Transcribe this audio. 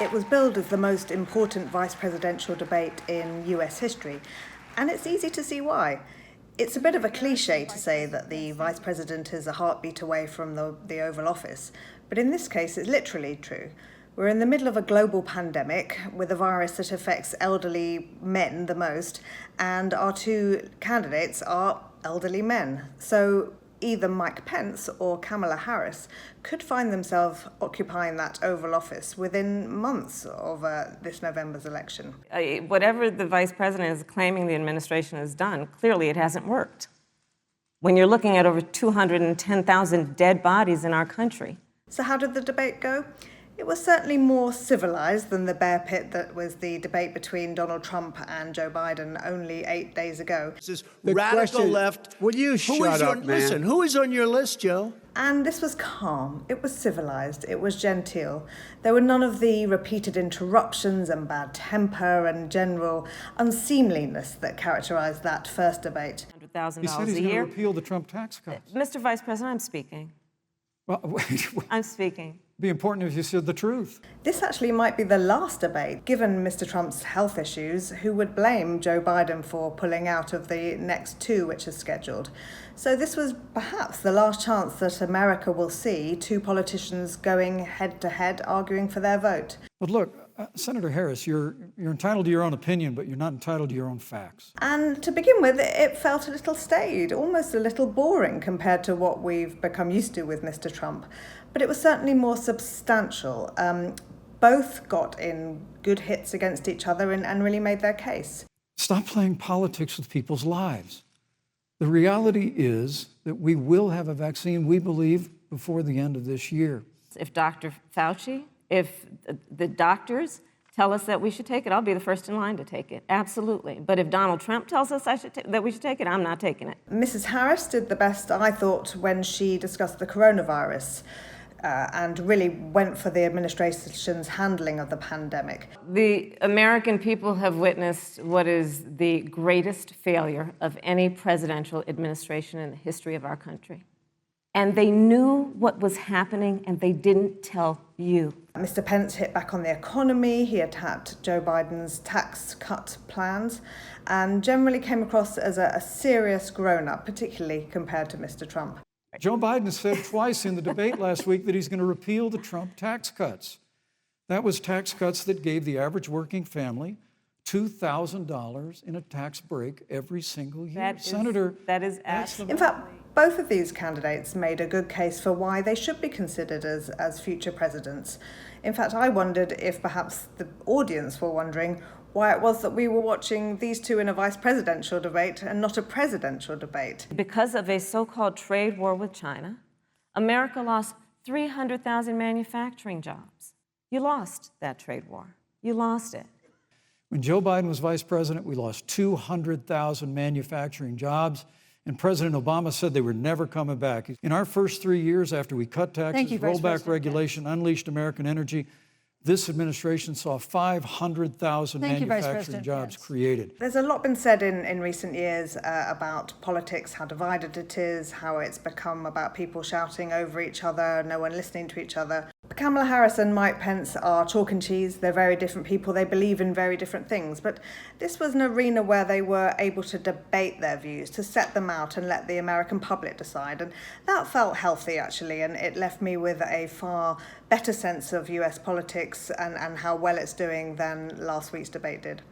It was billed as the most important vice presidential debate in US history, and it's easy to see why. It's a bit of a cliche to say that the vice president is a heartbeat away from the Oval Office, but in this case it's literally true. We're in the middle of a global pandemic with a virus that affects elderly men the most, and our two candidates are elderly men. So either Mike Pence or Kamala Harris could find themselves occupying that Oval Office within months of this November's election. Whatever the vice president is claiming the administration has done, clearly it hasn't worked. When you're looking at over 210,000 dead bodies in our country. So how did the debate go? It was certainly more civilised than the bear pit that was the debate between Donald Trump and Joe Biden only 8 days ago. This is radical left. Will you shut up, man? Listen, who is on your list, Joe? And this was calm, it was civilised, it was genteel. There were none of the repeated interruptions and bad temper and general unseemliness that characterised that first debate. $100,000 He said he's a going year. to repeal the Trump tax cuts. Mr. Vice President, I'm speaking. Well, wait, I'm speaking. It'd be important if you said the truth. This actually might be the last debate, given Mr. Trump's health issues, who would blame Joe Biden for pulling out of the next two which are scheduled. So this was perhaps the last chance that America will see two politicians going head-to-head arguing for their vote. But look, Senator Harris, you're entitled to your own opinion, but you're not entitled to your own facts. And to begin with, it felt a little staid, almost a little boring compared to what we've become used to with Mr. Trump. But it was certainly more substantial. Both got in good hits against each other and really made their case. Stop playing politics with people's lives. The reality is that we will have a vaccine, we believe, before the end of this year. If Dr. Fauci, if the doctors tell us that we should take it, I'll be the first in line to take it, absolutely. But if Donald Trump tells us that we should take it, I'm not taking it. Mrs. Harris did the best, I thought, when she discussed the coronavirus and really went for the administration's handling of the pandemic. The American people have witnessed what is the greatest failure of any presidential administration in the history of our country. And they knew what was happening, and they didn't tell you. Mr. Pence hit back on the economy, he attacked Joe Biden's tax cut plans, and generally came across as a serious grown-up, particularly compared to Mr. Trump. Joe Biden said twice in the debate last week that he's going to repeal the Trump tax cuts. That was tax cuts that gave the average working family $2,000 in a tax break every single year. That is absolutely. In fact, both of these candidates made a good case for why they should be considered as future presidents. In fact, I wondered if perhaps the audience were wondering why it was that we were watching these two in a vice presidential debate and not a presidential debate. Because of a so-called trade war with China, America lost 300,000 manufacturing jobs. You lost that trade war. You lost it. When Joe Biden was vice president, we lost 200,000 manufacturing jobs, and President Obama said they were never coming back. In our first 3 years after we cut taxes, rolled back regulation, unleashed American energy, this administration saw 500,000 manufacturing jobs created. There's a lot been said in recent years about politics, how divided it is, how it's become about people shouting over each other, no one listening to each other. Kamala Harris and Mike Pence are chalk and cheese. They're very different people. They believe in very different things. But this was an arena where they were able to debate their views, to set them out and let the American public decide. And that felt healthy, actually, and it left me with a far better sense of US politics and how well it's doing than last week's debate did.